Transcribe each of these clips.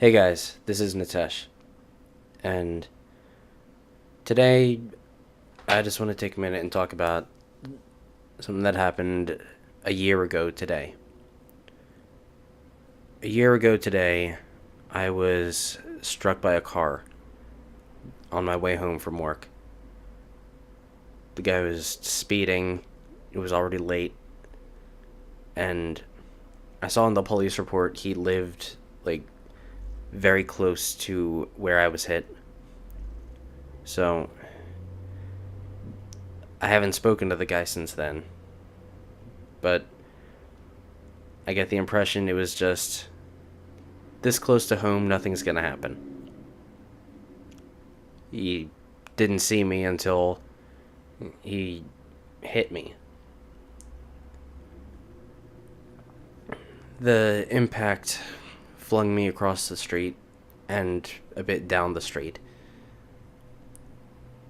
Hey guys, this is Nitesh, and today I just want to take a minute and talk about something that happened a year ago today. A year ago today, I was struck by a car on my way home from work. The guy was speeding, it was already late, and I saw in the police report he lived, like, very close to where I was hit. So, I haven't spoken to the guy since then, but I get the impression it was just this close to home, nothing's gonna happen. He didn't see me until he hit me. The impact flung me across the street and a bit down the street.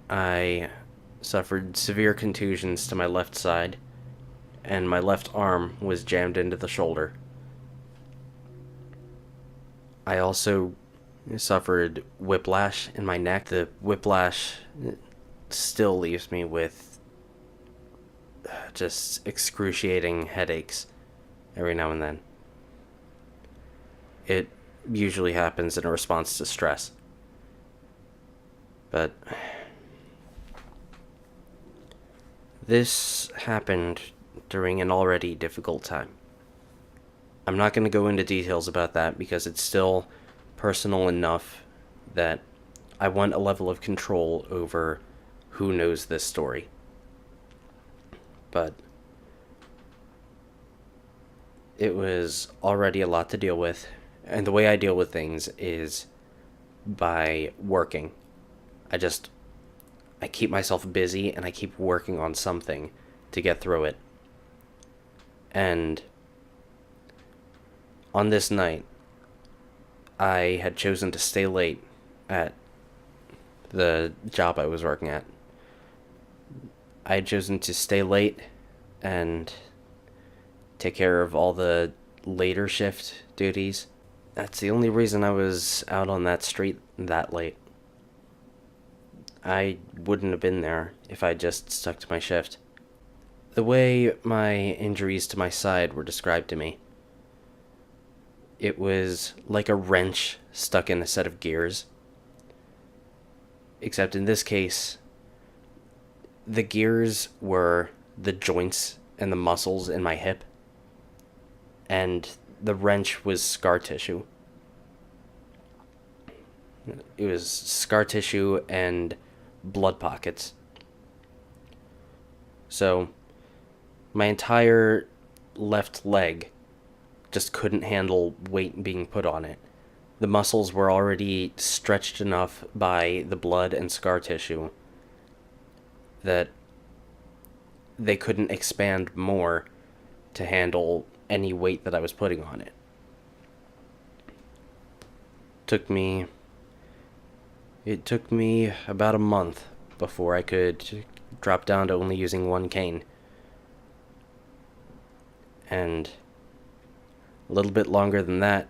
I suffered severe contusions to my left side, and my left arm was jammed into the shoulder. I also suffered whiplash in my neck. The whiplash still leaves me with just excruciating headaches every now and then. It usually happens in a response to stress. But this happened during an already difficult time. I'm not going to go into details about that because it's still personal enough that I want a level of control over who knows this story. But it was already a lot to deal with, and the way I deal with things is by working. I keep myself busy and I keep working on something to get through it. And on this night, I had chosen to stay late at the job I was working at. I had chosen to stay late and take care of all the later shift duties. That's the only reason I was out on that street that late. I wouldn't have been there if I just stuck to my shift. The way my injuries to my side were described to me, it was like a wrench stuck in a set of gears. Except in this case, the gears were the joints and the muscles in my hip, and the wrench was scar tissue. It was scar tissue and blood pockets. So, my entire left leg just couldn't handle weight being put on it. The muscles were already stretched enough by the blood and scar tissue that they couldn't expand more to handle any weight that I was putting on it. It took me about a month before I could drop down to only using one cane. And a little bit longer than that,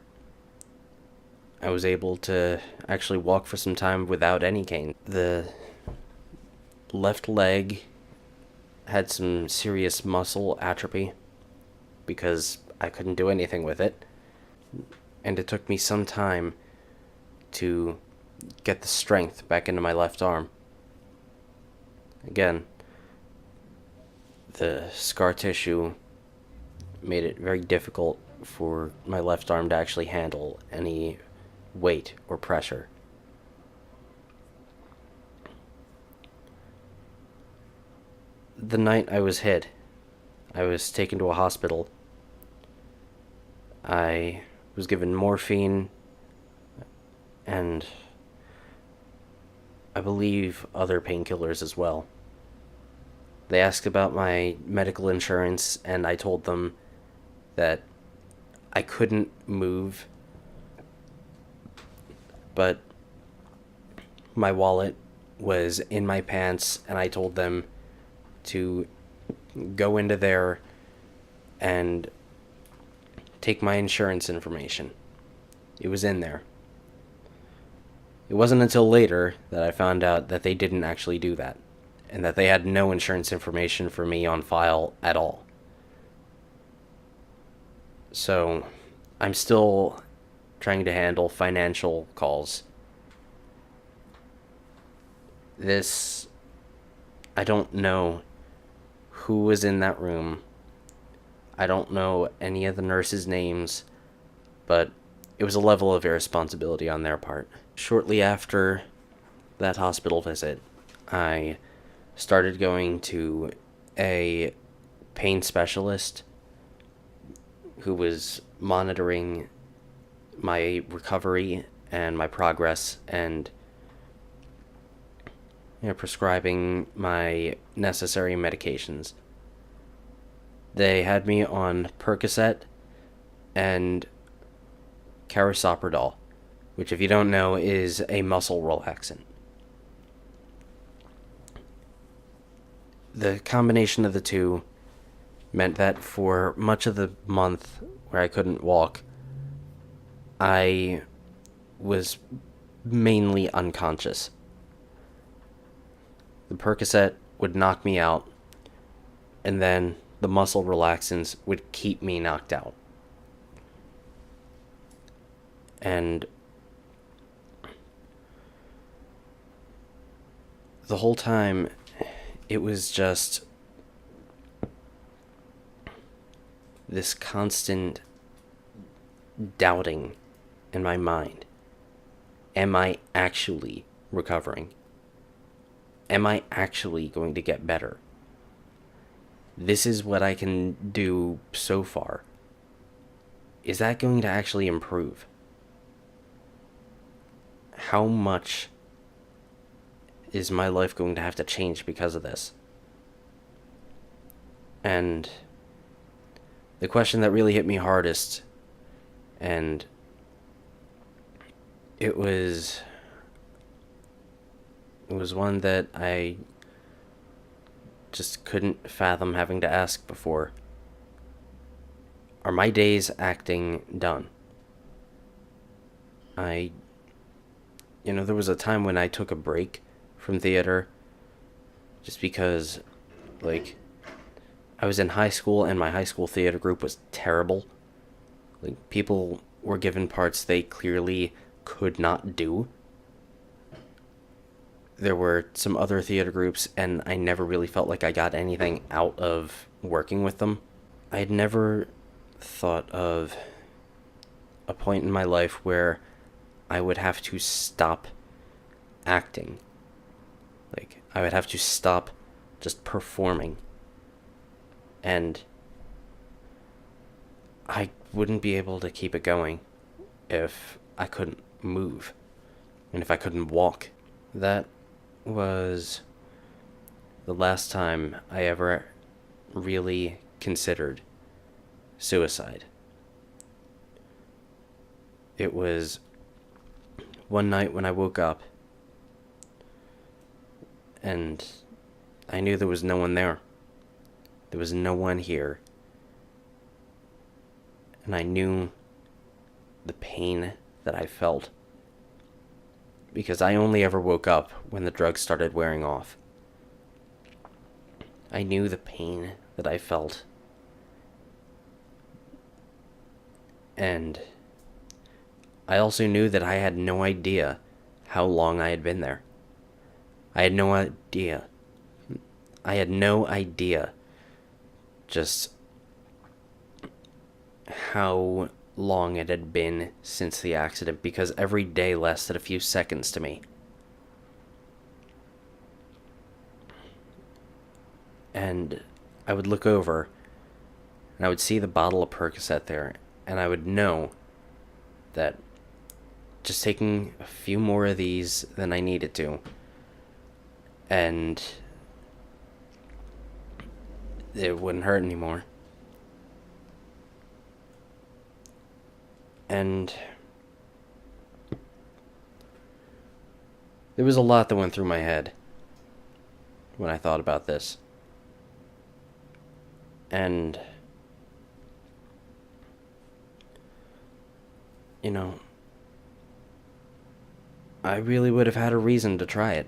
I was able to actually walk for some time without any cane. The left leg had some serious muscle atrophy because I couldn't do anything with it. And it took me some time to get the strength back into my left arm. Again, the scar tissue made it very difficult for my left arm to actually handle any weight or pressure. The night I was hit, I was taken to a hospital. I was given morphine and I believe other painkillers as well. They asked about my medical insurance, and I told them that I couldn't move, but my wallet was in my pants, and I told them to go into there and take my insurance information. It was in there. It wasn't until later that I found out that they didn't actually do that, and that they had no insurance information for me on file at all. So, I'm still trying to handle financial calls. I don't know who was in that room. I don't know any of the nurses' names, but it was a level of irresponsibility on their part. Shortly after that hospital visit, I started going to a pain specialist who was monitoring my recovery and my progress, and prescribing my necessary medications. They had me on Percocet and Carisoprodol, which, if you don't know, is a muscle relaxant. The combination of the two meant that for much of the month where I couldn't walk, I was mainly unconscious. The Percocet would knock me out, and then the muscle relaxants would keep me knocked out. And the whole time, it was just this constant doubting in my mind. Am I actually recovering? Am I actually going to get better? This is what I can do so far. Is that going to actually improve? How much is my life going to have to change because of this? And the question that really hit me hardest, and it was one that I just couldn't fathom having to ask before. Are my days acting done? There was a time when I took a break from theater just because, I was in high school and my high school theater group was terrible. People were given parts they clearly could not do. There were some other theater groups, and I never really felt like I got anything out of working with them. I had never thought of a point in my life where I would have to stop acting. I would have to stop just performing. And I wouldn't be able to keep it going if I couldn't move and if I couldn't walk. That was the last time I ever really considered suicide. It was one night when I woke up and I knew there was no one there. There was no one here. And I knew the pain that I felt because I only ever woke up when the drugs started wearing off. I knew the pain that I felt. And I also knew that I had no idea how long I had been there. I had no idea. Just how long it had been since the accident, because every day lasted a few seconds to me. And I would look over, and I would see the bottle of Percocet there, and I would know that just taking a few more of these than I needed to, and it wouldn't hurt anymore. And there was a lot that went through my head when I thought about this. And, I really would have had a reason to try it.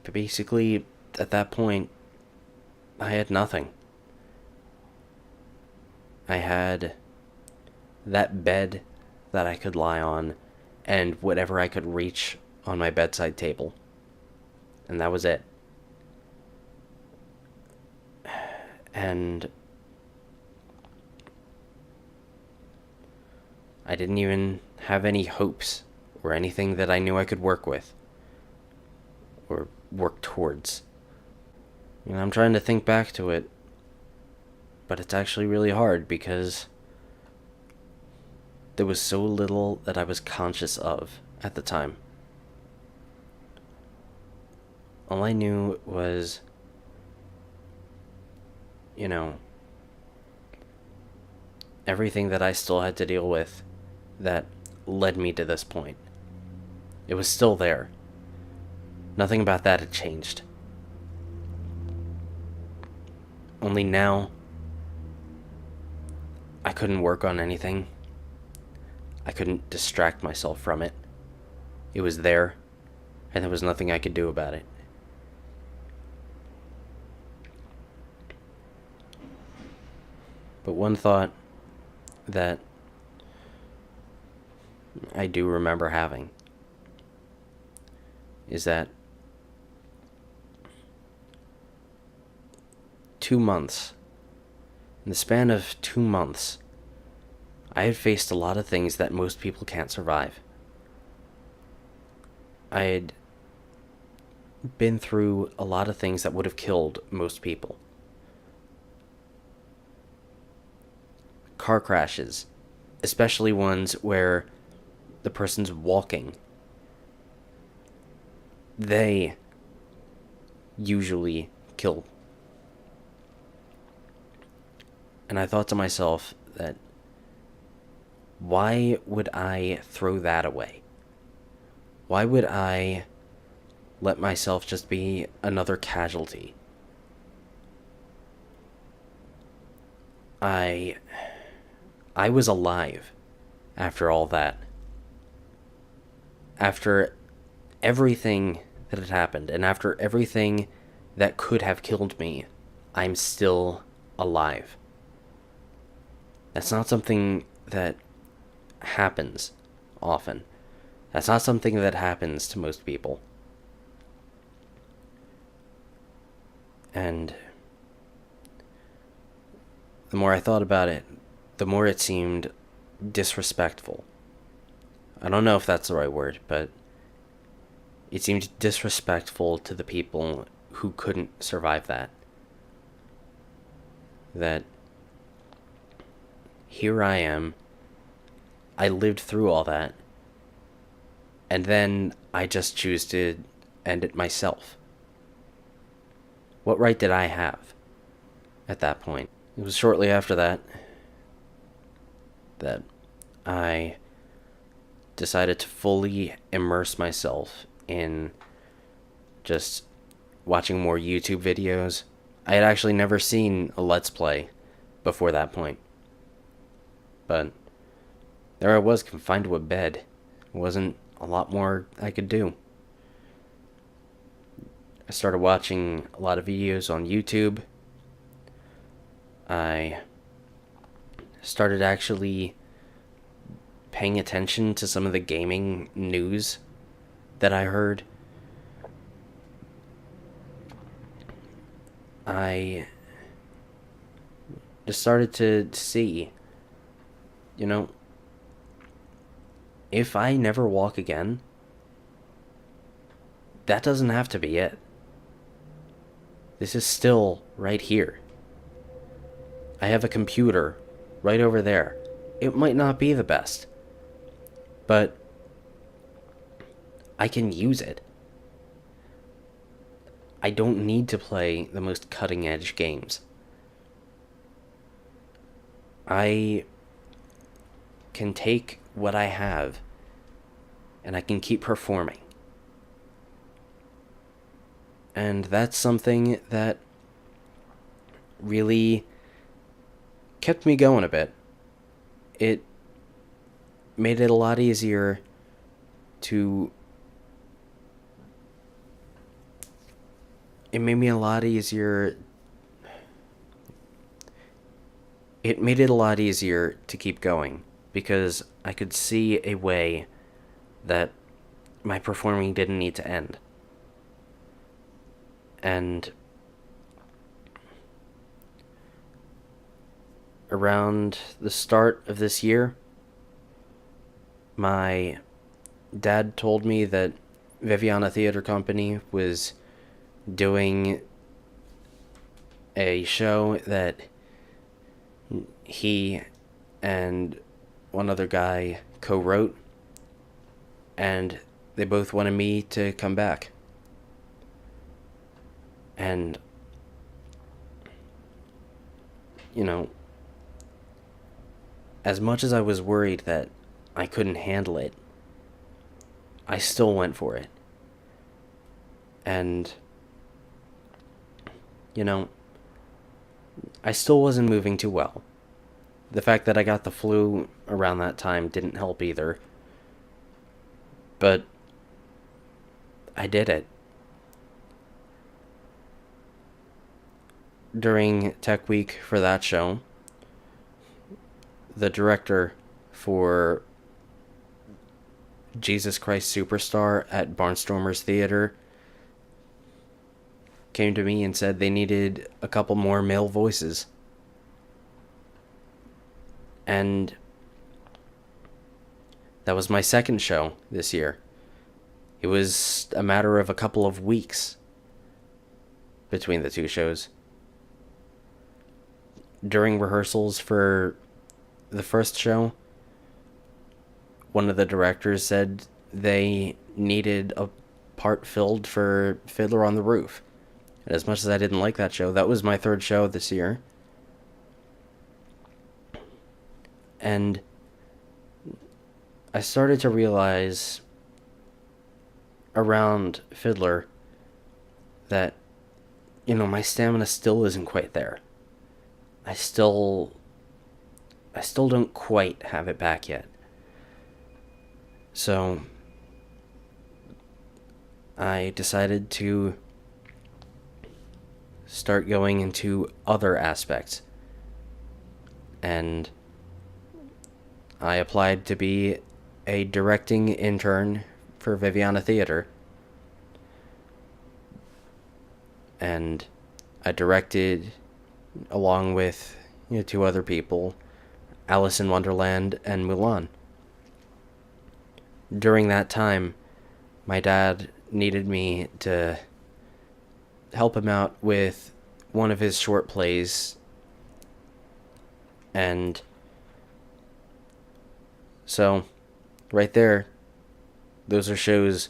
But basically, at that point, I had nothing. I had that bed that I could lie on and whatever I could reach on my bedside table. And that was it. And I didn't even have any hopes or anything that I knew I could work with or work towards. I'm trying to think back to it, but it's actually really hard because there was so little that I was conscious of at the time. All I knew was, everything that I still had to deal with that led me to this point. It was still there. Nothing about that had changed. Only now, I couldn't work on anything. I couldn't distract myself from it. It was there, and there was nothing I could do about it. But one thought that I do remember having is that 2 months, in the span of 2 months, I had faced a lot of things that most people can't survive. I had been through a lot of things that would have killed most people. Car crashes, especially ones where the person's walking. They usually kill. And I thought to myself that why would I throw that away? Why would I let myself just be another casualty? I was alive after all that. After everything that had happened, and after everything that could have killed me, I'm still alive. That's not something that happens often. That's not something that happens to most people. And the more I thought about it, the more it seemed disrespectful. I don't know if that's the right word, but it seemed disrespectful to the people who couldn't survive that. That here I am, I lived through all that, and then I just choose to end it myself. What right did I have at that point? It was shortly after that I decided to fully immerse myself in just watching more YouTube videos. I had actually never seen a Let's Play before that point. But there I was, confined to a bed. Wasn't a lot more I could do. I started watching a lot of videos on YouTube. I started actually paying attention to some of the gaming news that I heard. I just started to see, if I never walk again, that doesn't have to be it. This is still right here. I have a computer right over there. It might not be the best, but I can use it. I don't need to play the most cutting-edge games. I can take what I have and I can keep performing. And that's something that really kept me going a bit. It made it a lot easier to... It made me a lot easier... It made it a lot easier to keep going, because I could see a way that my performing didn't need to end. And around the start of this year, my dad told me that Viviana Theater Company was doing a show that he and one other guy co-wrote, and they both wanted me to come back. And, you know, as much as I was worried that I couldn't handle it, I still went for it. And, you know, I still wasn't moving too well. The fact that I got the flu around that time didn't help either. But I did it. During Tech Week for that show, the director for Jesus Christ Superstar at Barnstormers Theater came to me and said they needed a couple more male voices. And that was my second show this year. It was a matter of a couple of weeks between the two shows. During rehearsals for the first show, one of the directors said they needed a part filled for Fiddler on the Roof. And as much as I didn't like that show, that was my third show this year. And I started to realize around Fiddler that, you know, my stamina still isn't quite there. I still don't quite have it back yet. So I decided to start going into other aspects. And I applied to be a directing intern for Viviana Theater. And I directed, along with two other people, Alice in Wonderland and Mulan. During that time, my dad needed me to help him out with one of his short plays. And so, right there, those are shows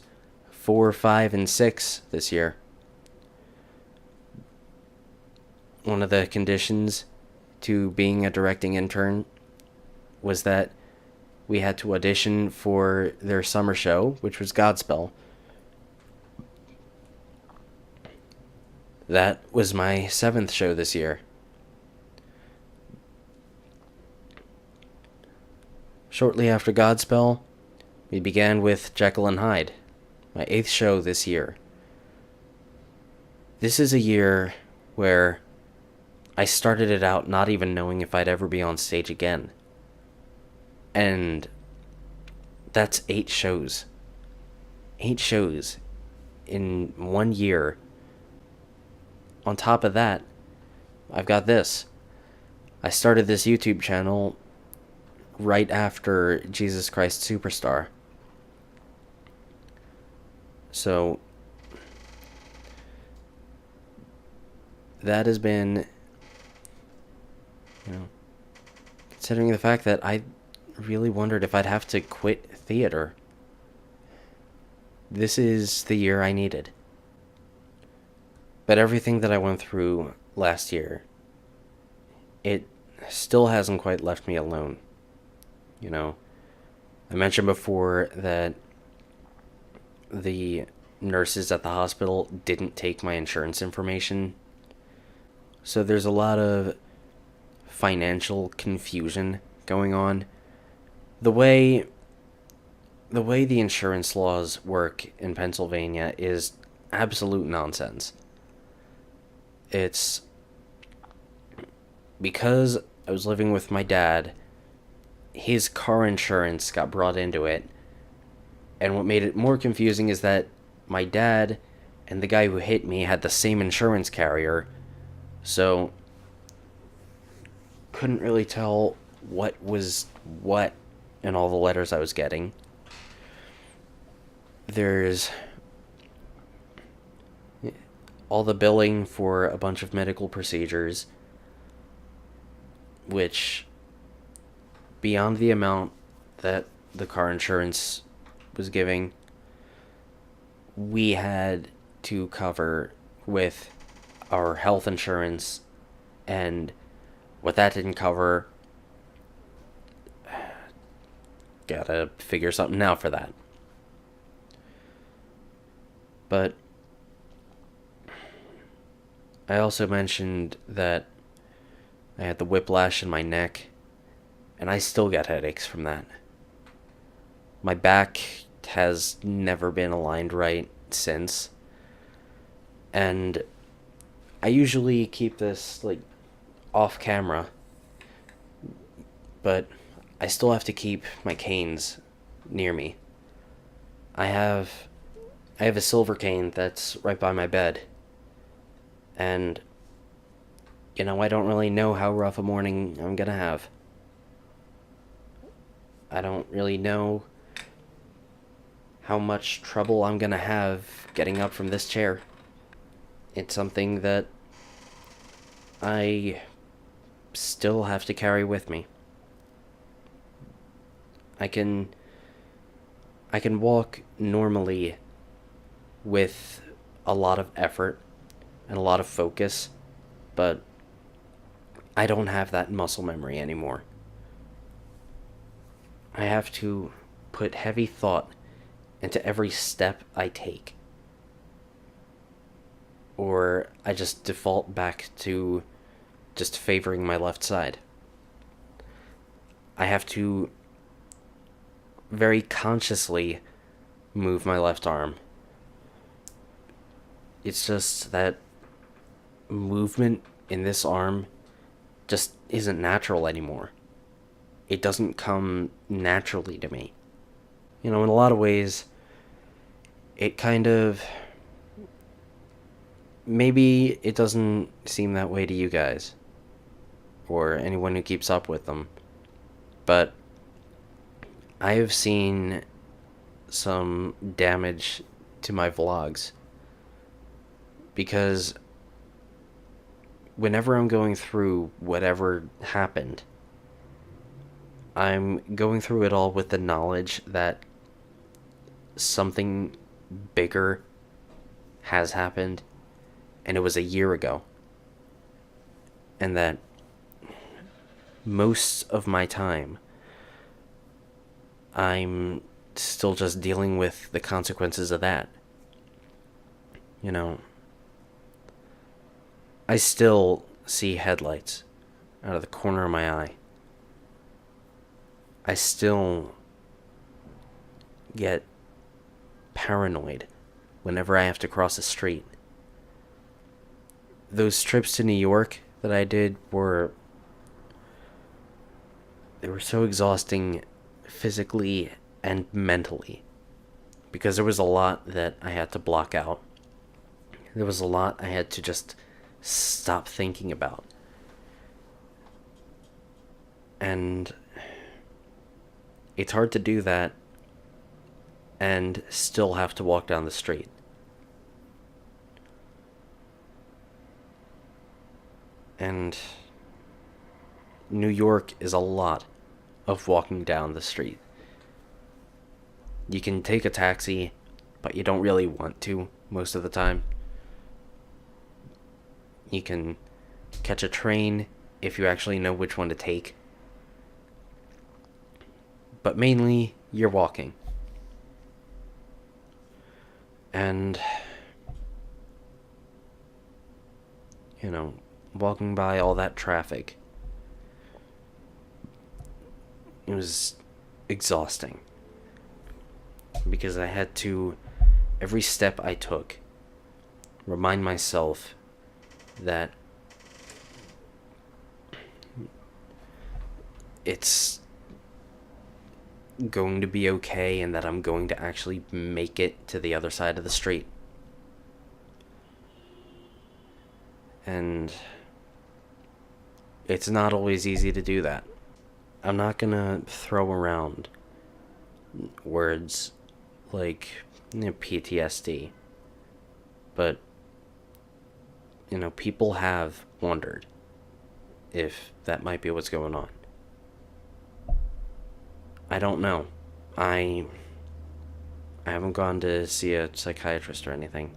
4, 5, and 6 this year. One of the conditions to being a directing intern was that we had to audition for their summer show, which was Godspell. That was my 7th show this year. Shortly after Godspell, we began with Jekyll and Hyde, my 8th show this year. This is a year where I started it out not even knowing if I'd ever be on stage again. And that's 8 shows. 8 shows in 1 year. On top of that, I've got this. I started this YouTube channel right after Jesus Christ Superstar. So that has been, considering the fact that I really wondered if I'd have to quit theater. This is the year I needed. But everything that I went through last year, it still hasn't quite left me alone. I mentioned before that the nurses at the hospital didn't take my insurance information. So there's a lot of financial confusion going on. The way the way the insurance laws work in Pennsylvania is absolute nonsense. It's because I was living with my dad, his car insurance got brought into it, and what made it more confusing is that my dad and the guy who hit me had the same insurance carrier, so couldn't really tell what was what in all the letters I was getting. There's all the billing for a bunch of medical procedures, which, beyond the amount that the car insurance was giving, we had to cover with our health insurance, and what that didn't cover, gotta figure something out for that. But I also mentioned that I had the whiplash in my neck, and I still get headaches from that. My back has never been aligned right since, and I usually keep this, like, off camera, but I still have to keep my canes near me. I have a silver cane that's right by my bed, and I don't really know how rough a morning I'm gonna have. I don't really know how much trouble I'm gonna have getting up from this chair. It's something that I still have to carry with me. I can walk normally with a lot of effort and a lot of focus, but I don't have that muscle memory anymore. I have to put heavy thought into every step I take, or I just default back to just favoring my left side. I have to very consciously move my left arm. It's just that movement in this arm just isn't natural anymore. It doesn't come naturally to me. In a lot of ways, it kind of... maybe it doesn't seem that way to you guys, or anyone who keeps up with them, but I have seen some damage to my vlogs, because whenever I'm going through whatever happened, I'm going through it all with the knowledge that something bigger has happened, and it was a year ago, and that most of my time I'm still just dealing with the consequences of that. I still see headlights out of the corner of my eye. I still get paranoid whenever I have to cross a street. Those trips to New York that I did were so exhausting physically and mentally, because there was a lot that I had to block out. There was a lot I had to just stop thinking about. And it's hard to do that and still have to walk down the street. And New York is a lot of walking down the street. You can take a taxi, but you don't really want to most of the time. You can catch a train if you actually know which one to take. But mainly, you're walking. And, walking by all that traffic, it was exhausting. because I had to, every step I took, remind myself that it's going to be okay and that I'm going to actually make it to the other side of the street. And it's not always easy to do that. I'm not gonna throw around words like PTSD, but people have wondered if that might be what's going on. I don't know. I haven't gone to see a psychiatrist or anything.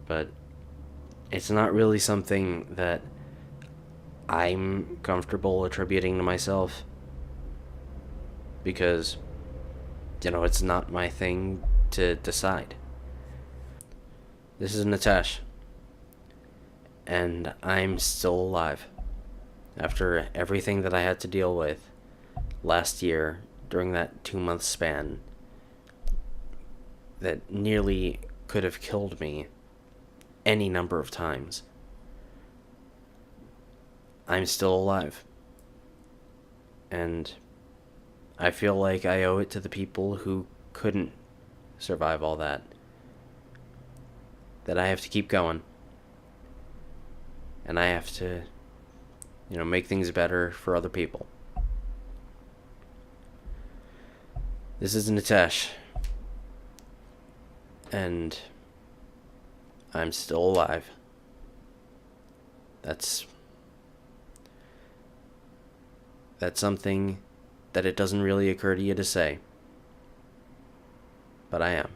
But it's not really something that I'm comfortable attributing to myself, because it's not my thing to decide. This is Nitesh, and I'm still alive after everything that I had to deal with last year during that 2-month span that nearly could have killed me any number of times. I'm still alive. And I feel like I owe it to the people who couldn't survive all that I have to keep going. And I have to, make things better for other people. This is Nitesh. And I'm still alive. That's something that it doesn't really occur to you to say. But I am.